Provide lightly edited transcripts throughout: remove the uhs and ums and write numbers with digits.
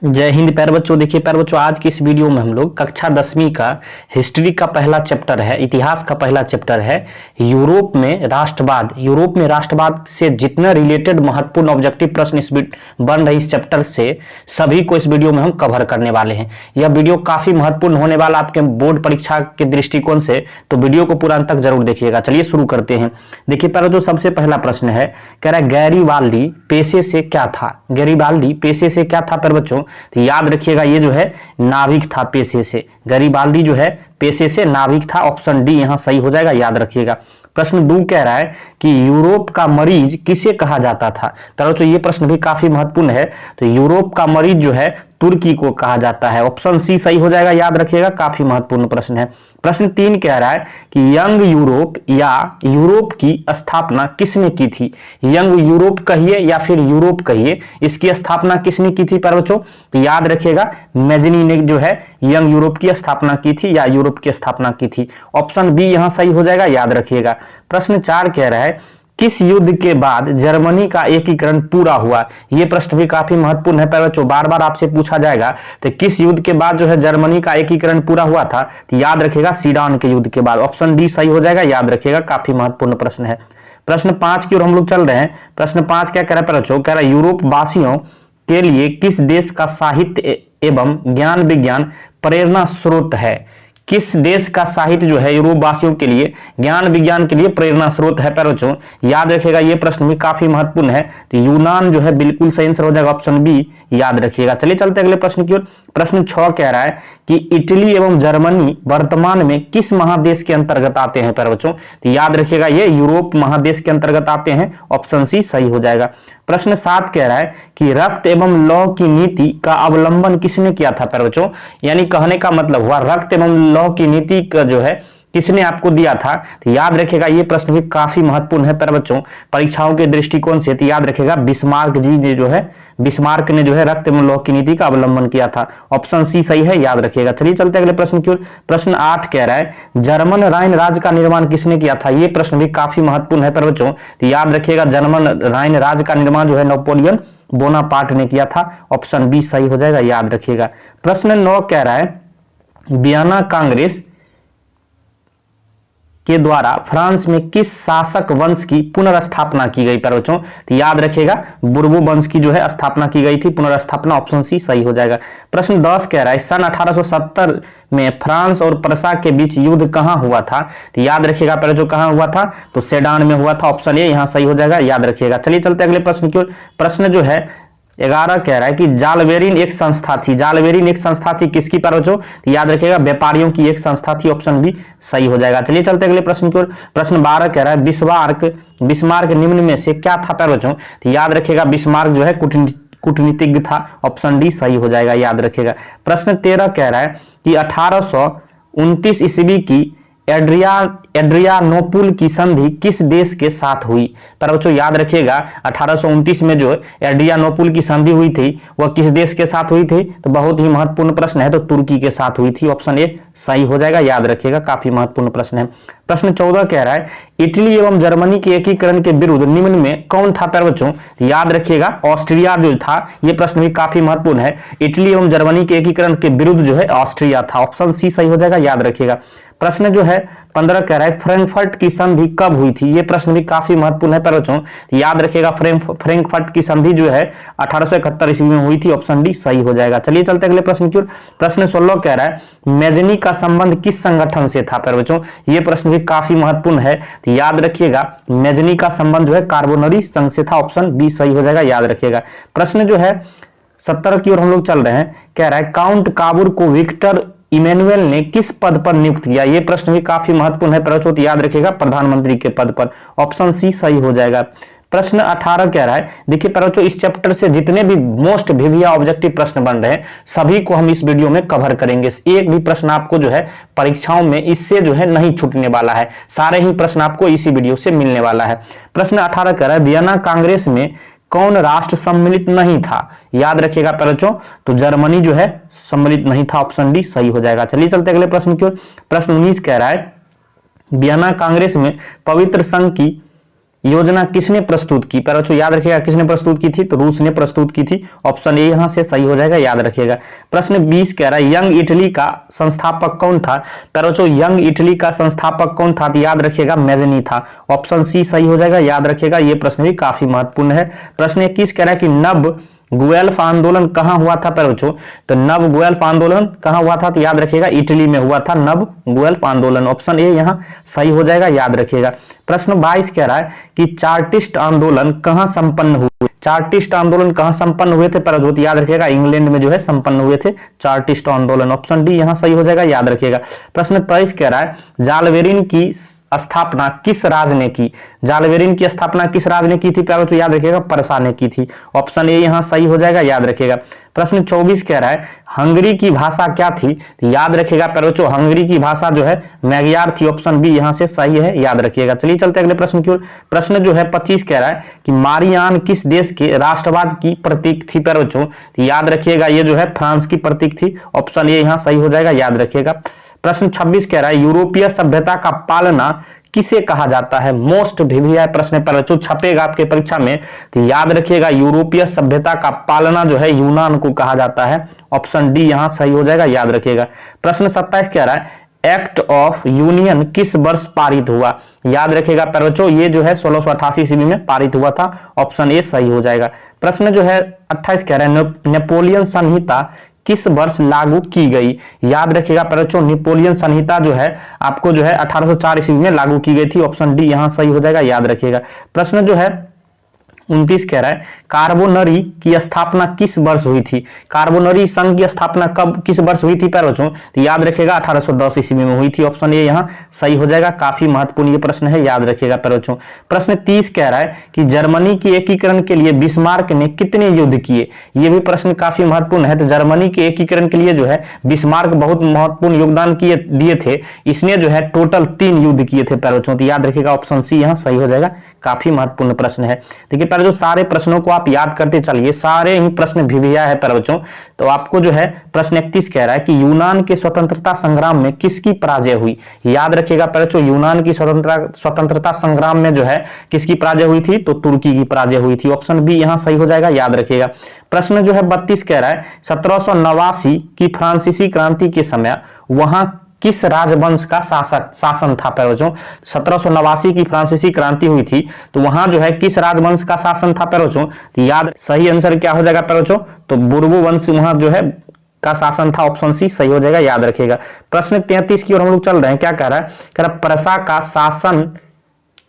जय हिंद प्यारे बच्चों। देखिए प्यारे बच्चों, आज की इस वीडियो में हम लोग कक्षा 10वीं का हिस्ट्री का पहला चैप्टर है, इतिहास का पहला चैप्टर है यूरोप में राष्ट्रवाद। यूरोप में राष्ट्रवाद से जितना रिलेटेड महत्वपूर्ण ऑब्जेक्टिव प्रश्न बन रहे इस चैप्टर से सभी को इस वीडियो में हम कवर करने वाले हैं। यह वीडियो काफी महत्वपूर्ण होने वाला आपके बोर्ड परीक्षा के दृष्टिकोण से, तो वीडियो को पूरा अंत तक जरूर देखिएगा। चलिए शुरू करते हैं। देखिए प्यारे बच्चों, सबसे पहला प्रश्न है, कह रहा है गैरीबाल्दी पेशे से क्या था। गैरीबाल्दी पेशे से क्या था प्यारे बच्चों? तो याद रखिएगा ये जो है नाविक था पेशे से। गैरीबाल्दी जो है पेशे से नाविक था। ऑप्शन डी यहां सही हो जाएगा, याद रखिएगा। प्रश्न 2 कह रहा है कि यूरोप का मरीज किसे कहा जाता था। तो ये प्रश्न भी काफी महत्वपूर्ण है। तो यूरोप का मरीज जो है तुर्की को कहा जाता है। ऑप्शन सी सही हो जाएगा, याद रखिएगा, काफी महत्वपूर्ण प्रश्न है। प्रश्न 3 कह रहा है कि यंग यूरोप या यूरोप की स्थापना किसने की थी। यंग यूरोप कहिए या फिर यूरोप कहिए, इसकी स्थापना किसने की थी प्यारे बच्चों? तो याद रखिएगा मैजनी ने जो है यंग यूरोप की स्थापना की थी या यूरोप की स्थापना की थी। ऑप्शन बी यहां सही हो जाएगा, याद रखिएगा। प्रश्न 4 कह रहा है किस युद्ध के बाद जर्मनी का एकीकरण पूरा हुआ। यह प्रश्न भी काफी महत्वपूर्ण है प्यारे बच्चों, बार बार आपसे पूछा जाएगा। तो किस युद्ध के बाद जो है जर्मनी का एकीकरण पूरा हुआ था? तो याद रखिएगा सीडान के युद्ध के बाद। ऑप्शन डी सही हो जाएगा, याद रखिएगा, काफी महत्वपूर्ण प्रश्न है। प्रश्न 5 की ओर हम लोग चल रहे हैं। प्रश्न 5 क्या कह रहा है प्यारे बच्चों? कह रहा है यूरोप वासियों के लिए किस देश का साहित्य एवं ज्ञान विज्ञान प्रेरणा स्रोत है। किस देश का साहित्य जो है यूरोप वासियों के लिए ज्ञान विज्ञान के लिए प्रेरणा स्रोत है प्यारे बच्चों? याद रखिएगा ये प्रश्न भी काफी महत्वपूर्ण है। तो यूनान जो है बिल्कुल सही आंसर हो जाएगा, ऑप्शन बी, याद रखिएगा। चलिए चलते अगले प्रश्न की ओर। प्रश्न 6 कह रहा है कि इटली एवं जर्मनी वर्तमान में किस महादेश के अंतर्गत आते हैं प्यारे बच्चों? तो याद रखिएगा ये यूरोप महादेश के अंतर्गत आते हैं। ऑप्शन सी सही हो जाएगा। प्रश्न 7 कह रहा है कि रक्त एवं लौह की नीति का अवलंबन किसने किया था प्यारे बच्चों? यानी कहने का मतलब हुआ रक्त एवं लौह की नीति का जो है किसने आपको दिया था। तो याद रखिएगा ये प्रश्न भी काफी महत्वपूर्ण है प्यारे बच्चों परीक्षाओं के दृष्टिकोण से। तो याद रखिएगा बिस्मार्क जी ने जो है बिस्मार्क ने जो है रक्त एवं लौह की नीति का अवलंबन किया था। ऑप्शन सी सही है, याद रखिएगा। चलिए चलते अगले प्रश्न की ओर। प्रश्न 8 कह रहा है जर्मन राइन राज्य का निर्माण किसने किया था। ये प्रश्न भी काफी महत्वपूर्ण है प्यारे बच्चों। तो याद रखिएगा जर्मन राइन राज्य का निर्माण जो है नेपोलियन बोनापार्ट ने किया था। ऑप्शन बी सही हो जाएगा, याद रखिएगा। प्रश्न 9 कह रहा है वियना कांग्रेस के द्वारा फ्रांस में किस शासक वंश की पुनर्स्थापना की गई प्यारे बच्चों? तो याद रखिएगा बुर्बो वंश की जो है स्थापना की गई थी, पुनर्स्थापना। ऑप्शन सी सही हो जाएगा। प्रश्न 10 कह रहा है सन 1870 में फ्रांस और प्रसा के बीच युद्ध कहां हुआ था। तो याद रखिएगा प्यारे बच्चों कहां हुआ था? तो सेडान में हुआ था। ऑप्शन ए यहां सही हो जाएगा, याद रखिएगा। चलिए चलते अगले प्रश्न की ओर। प्रश्न जो है 11 कह रहा है कि जालवेरिन एक संस्था थी। जालवेरिन एक संस्था थी किसकी प्यारे बच्चों? तो याद रखिएगा व्यापारियों की एक संस्था थी। ऑप्शन बी सही हो जाएगा। चलिए चलते अगले प्रश्न की ओर। प्रश्न 12 कह रहा है बिस्मार्क निम्न में से क्या था प्यारे बच्चों? तो याद रखिएगा बिस्मार्क जो है कूटनीतिज्ञ था। ऑप्शन डी सही हो जाएगा, याद रखिएगा। प्रश्न 13 कह रहा है कि 1829 ईस्वी की एड्रियानोपुल की संधि किस देश के साथ हुई। पर बच्चों याद रखिएगा 1829 में जो एड्रियानोपुल की संधि हुई थी वह किस देश के साथ हुई थी। तो बहुत ही महत्वपूर्ण प्रश्न है, तो तुर्की के साथ हुई थी। ऑप्शन ए सही हो जाएगा, याद रखिएगा, काफी महत्वपूर्ण प्रश्न है। प्रश्न 14 कह रहा है इटली एवं जर्मनी के एकीकरण के विरुद्ध निम्न में कौन था प्यारे बच्चों? याद रखिएगा ऑस्ट्रिया जो था। यह प्रश्न भी काफी महत्वपूर्ण है। इटली एवं जर्मनी के एकीकरण के विरुद्ध जो है ऑस्ट्रिया था। ऑप्शन सी सही हो जाएगा, याद रखिएगा। प्रश्न जो है 15 कह रहा है फ्रैंकफर्ट की संधि कब हुई थी। यह प्रश्न भी काफी महत्वपूर्ण है प्यारे बच्चों। याद रखिएगा फ्रैंकफर्ट की संधि जो है 1871 ईस्वी में हुई थी। ऑप्शन डी सही हो जाएगा। चलिए चलते अगले प्रश्न की ओर। प्रश्न 16 कह रहा है मैजनी का संबंध किस संगठन से था प्यारे बच्चों? यह प्रश्न भी काफी महत्वपूर्ण है। तो याद रखिएगा मैजनी का संबंध जो है कार्बोनरी संघ से था। ऑप्शन बी सही हो जाएगा, याद रखिएगा। प्रश्न जो है 17 की ओर हम लोग चल रहे हैं। कह रहा है काउंट काबूर को विक्टर इमैनुअल ने किस पद पर नियुक्त किया। यह प्रश्न भी काफी महत्वपूर्ण है प्यारे बच्चों। याद रखिएगा प्रधानमंत्री के पद पर। ऑप्शन सी सही हो जाएगा। प्रश्न 18 कह रहा है देखिए प्यारे बच्चों इस चैप्टर से जितने भी मोस्ट विविया ऑब्जेक्टिव प्रश्न बन रहे हैं सभी को हम इस वीडियो में कवर करेंगे। एक भी प्रश्न आपको जो है परीक्षाओं में इससे जो है नहीं छूटने वाला है, सारे ही प्रश्न आपको इसी वीडियो से मिलने वाला है। प्रश्न 18 कह रहा है वियना कांग्रेस में कौन राष्ट्र सम्मिलित नहीं था। याद रखिएगा प्यारे बच्चों तो जर्मनी जो है सम्मिलित नहीं था। ऑप्शन डी सही हो जाएगा। चलिए चलते अगले प्रश्न की ओर। प्रश्न 19 कह रहा है वियना कांग्रेस में पवित्र संघ की योजना किसने प्रस्तुत की? पर बच्चों याद रखिएगा किसने प्रस्तुत की थी, तो रूस ने प्रस्तुत की थी। ऑप्शन ए यहां से सही हो जाएगा, याद रखिएगा। प्रश्न 20 कह रहा है यंग इटली का संस्थापक कौन था? पर बच्चों यंग इटली का संस्थापक कौन था? तो याद रखिएगा मैजनी था। ऑप्शन सी सही हो जाएगा, याद रखिएगा। ये प्रश्न भी काफी महत्वपूर्ण है। प्रश्न 21 कह रहा है कि नव गुएल्फ आंदोलन कहां हुआ था? पर बच्चों तो नव गुएल्फ आंदोलन कहां हुआ था? तो याद रखिएगा इटली में हुआ था नव गुएल्फ आंदोलन। ऑप्शन ए यहां सही हो जाएगा, याद रखिएगा। प्रश्न 22 कह रहा है कि चार्टिस्ट आंदोलन कहां संपन्न हुए? चार्टिस्ट आंदोलन कहां संपन्न हुए थे? पर बच्चों याद रखिएगा इंग्लैंड में जो है संपन्न हुए थे चार्टिस्ट आंदोलन। ऑप्शन डी यहां सही हो जाएगा, याद रखिएगा। प्रश्न 23 कह रहा है जालवेरिन की स्थापना किस राज ने की? जालवेरिन की स्थापना किस राज ने की थी? प्यारों तो याद रखिएगा पर्सा ने की थी। ऑप्शन ए यहां सही हो जाएगा, याद रखिएगा। प्रश्न 24 कह रहा है हंगरी की भाषा क्या थी? तो याद रखिएगा प्यारों हंगरी की भाषा जो है मैग्यार थी। ऑप्शन बी यहां से सही है, याद रखिएगा। चलिए चलते अगले प्रश्न की ओर। प्रश्न जो है 25 कह रहा है कि मारियान किस देश के राष्ट्रवाद की प्रतीक थी? प्यारों याद रखिएगा ये जो है फ्रांस की प्रतीक थी। ऑप्शन ए यहां सही हो जाएगा, याद रखिएगा। प्रश्न 26 कह रहा है यूरोपीय सभ्यता का पालना किसे कहा जाता है? मोस्ट वीवीआई प्रश्न पर बच्चों छपेगा आपके परीक्षा में, तो याद रखिएगा यूरोपीय सभ्यता का पालना जो है यूनान को कहा जाता है। ऑप्शन डी यहां सही हो जाएगा, याद रखिएगा। प्रश्न 27 कह रहा है एक्ट ऑफ यूनियन किस वर्ष पारित हुआ? याद रखिएगा पर बच्चों ये जो है 1688 ईस्वी में पारित हुआ था। ऑप्शन ए सही हो जाएगा। प्रश्न जो है 28 कह रहा है नेपोलियन संहिता किस वर्ष लागू की गई? याद रखिएगा बच्चों नेपोलियन संहिता जो है आपको जो है 1804 ईस्वी में लागू की गई थी। ऑप्शन डी यहां सही हो जाएगा, याद रखिएगा। प्रश्न जो है 29 कह रहा है कार्बोनरी की स्थापना किस वर्ष हुई थी? कार्बोनरी संघ की स्थापना कब किस वर्ष हुई थी? बच्चों तो याद रखिएगा 1810 ईस्वी में हुई थी। ऑप्शन ए यहां सही हो जाएगा। काफी महत्वपूर्ण ये प्रश्न है, याद रखिएगा बच्चों। प्रश्न 30 कह रहा है कि जर्मनी की एकीकरण के लिए बिस्मार्क ने कितने युद्ध किए? ये भी प्रश्न काफी महत्वपूर्ण है। तो जर्मनी के एकीकरण के लिए जो है बिस्मार्क बहुत महत्वपूर्ण योगदान दिए थे। इसने जो है टोटल 3 युद्ध किए थे बच्चों, तो याद रखिएगा ऑप्शन सी यहां सही हो जाएगा। काफी महत्वपूर्ण प्रश्न है। देखिए जो सारे प्रश्नों को आप याद करते चलिए, सारे ही प्रश्न भिभिया है पर बच्चों। तो आपको जो है प्रश्न 31 कह रहा है कि यूनान के स्वतंत्रता संग्राम में किसकी पराजय हुई? याद रखिएगा पर बच्चों यूनान की स्वतंत्रता संग्राम में जो है किसकी पराजय हुई थी? तो तुर्की की पराजय हुई थी। ऑप्शन बी यहां सही हो जाएगा, याद रखिएगा। प्रश्न जो है 32 कह रहा है 1789 की फ्रांसीसी क्रांति के समय वहां किस राजवंश का शासन था? बच्चों 1789 की फ्रांसीसी क्रांति हुई थी, तो वहां जो है किस राजवंश का शासन था? बच्चों तो याद सही आंसर क्या हो जाएगा बच्चों? तो बुर्बो वंश वहां जो है का शासन था। ऑप्शन सी सही हो जाएगा, याद रखिएगा। प्रश्न 33 की ओर हम लोग चल रहे हैं। क्या कह रहा है? कह रहा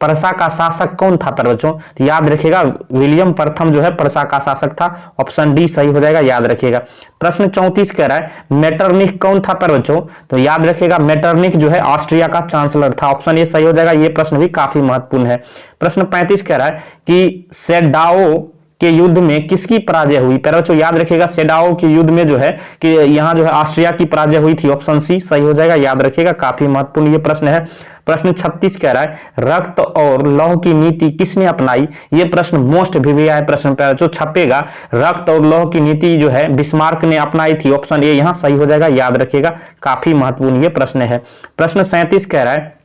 परसा का शासक कौन था? पर बच्चों तो याद रखिएगा विलियम प्रथम जो है परसा का शासक था। ऑप्शन डी सही हो जाएगा, याद रखिएगा। प्रश्न 34 कह रहा है मेटरनिख कौन था? पर बच्चों तो याद रखिएगा मेटरनिख जो है ऑस्ट्रिया का चांसलर था। ऑप्शन ए सही हो जाएगा। ये प्रश्न भी काफी महत्वपूर्ण है। प्रश्न 35 कह रहा है कि सेडाओ के युद्ध में किसकी पराजय हुई? बच्चों याद रखिएगा सेडाओ के युद्ध में जो है कि यहां जो है ऑस्ट्रिया की पराजय हुई थी। ऑप्शन सी सही हो जाएगा, याद रखिएगा। काफी महत्वपूर्ण ये प्रश्न है। प्रश्न 36 कह रहा है रक्त और लौह की नीति किसने अपनाई? ये प्रश्न मोस्ट वीवीआई प्रश्न पर जो छपेगा। रक्त और लौह की नीति जो है बिस्मार्क ने अपनाई थी। ऑप्शन ए यहां सही हो जाएगा, याद रखिएगा। काफी महत्वपूर्ण ये प्रश्न है। प्रश्न 37 कह रहा है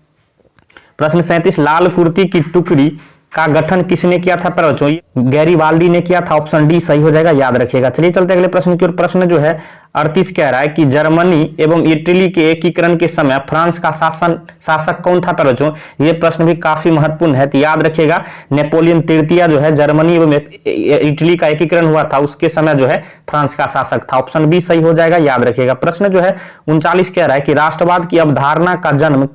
प्रश्न 37 लाल कुर्ती की टुकड़ी का गठन किसने किया था? पर बच्चों गैरीबाल्डी ने किया था। ऑप्शन डी सही हो जाएगा, याद रखिएगा। चलिए चलते अगले प्रश्न की ओर। प्रश्न जो है 38 कह रहा है कि जर्मनी एवं इटली के एकीकरण के समय फ्रांस का शासक कौन था? पर बच्चों ये प्रश्न भी काफी महत्वपूर्ण है, तो याद रखिएगा नेपोलियन तृतीय जो है जर्मनी एवं इटली का एकीकरण हुआ था उसके समय जो है फ्रांस का शासक था। ऑप्शन बी सही हो जाएगा, याद रखिएगा। प्रश्न जो है 39 कह रहा है कि राष्ट्रवाद की अवधारणा का जन्म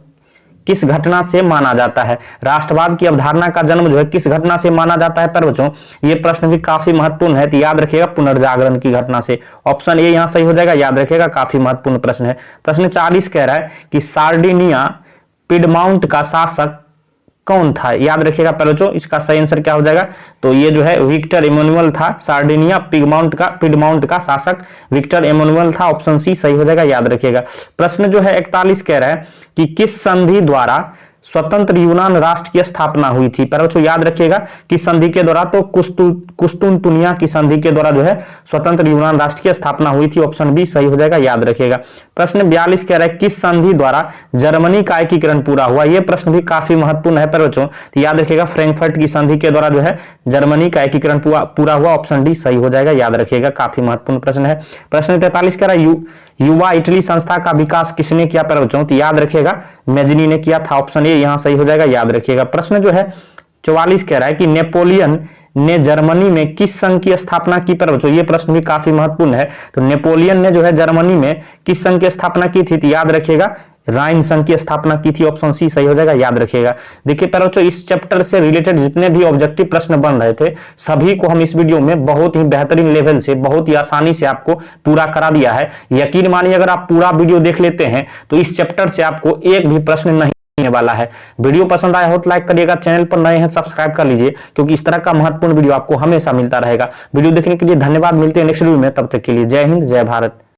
किस घटना से माना जाता है? राष्ट्रवाद की अवधारणा का जन्म जो है किस घटना से माना जाता है? पर बच्चों ये प्रश्न भी काफी महत्वपूर्ण है, तो याद रखिएगा पुनर्जागरण की घटना से। ऑप्शन ए यहां सही हो जाएगा, याद रखिएगा। काफी महत्वपूर्ण प्रश्न है। प्रश्न 40 कह रहा है कि सार्डिनिया पिडमाउंट का शासक कौन था? याद रखिएगा बच्चों इसका सही आंसर क्या हो जाएगा? तो ये जो है विक्टर इमैनुअल था। सार्डिनिया पिडमाउंट का शासक विक्टर इमैनुअल था। ऑप्शन सी सही हो जाएगा, याद रखिएगा। प्रश्न जो है 41 कह रहा है कि किस संधि द्वारा स्वतंत्र यूनान राष्ट्र की स्थापना हुई थी? पर बच्चों याद रखिएगा कि संधि के द्वारा, तो कुस्तुनतुनिया की संधि के द्वारा जो है स्वतंत्र यूनान राष्ट्र की स्थापना हुई थी। ऑप्शन बी सही हो जाएगा, याद रखिएगा। प्रश्न 42 कह रहा है किस संधि द्वारा जर्मनी का एकीकरण पूरा हुआ? यह प्रश्न भी काफी महत्वपूर्ण है पर बच्चों, तो याद रखिएगा फ्रैंकफर्ट की संधि के द्वारा जो है जर्मनी का एकीकरण पूरा हुआ। ऑप्शन डी सही हो जाएगा, याद रखिएगा, काफी महत्वपूर्ण प्रश्न है। प्रश्न 43 कह रहा है युवा इटली संस्था का विकास किसने किया? पर बच्चों, तो याद रखिएगा मेजनी ने किया था। ऑप्शन ए यहां सही हो जाएगा, याद रखिएगा। प्रश्न जो है 44 कह रहा है कि नेपोलियन ने जर्मनी में किस संघ की स्थापना की? पर बच्चों ये प्रश्न भी काफी महत्वपूर्ण है। तो नेपोलियन ने जो है जर्मनी में किस संघ की स्थापना की थी? तो याद रखिएगा राइन संघ की स्थापना की थी। ऑप्शन सी सही हो जाएगा, याद रखिएगा। देखिए पर बच्चों इस चैप्टर से रिलेटेड जितने भी ऑब्जेक्टिव प्रश्न बन रहे थे सभी को हम इस वीडियो में बहुत ही बेहतरीन लेवल से, बहुत ही आसानी से आपको पूरा करा दिया है। यकीन मानिए अगर आप पूरा वीडियो देख लेते हैं तो इस चैप्टर से आपको एक भी प्रश्न नहीं वाला है। वीडियो पसंद आया हो तो लाइक करिएगा, चैनल पर नए हैं सब्सक्राइब कर लीजिए, क्योंकि इस तरह का महत्वपूर्ण वीडियो आपको हमेशा मिलता रहेगा। वीडियो देखने के लिए धन्यवाद, मिलते हैं नेक्स्ट वीडियो में, तब तक के लिए जय हिंद जय भारत।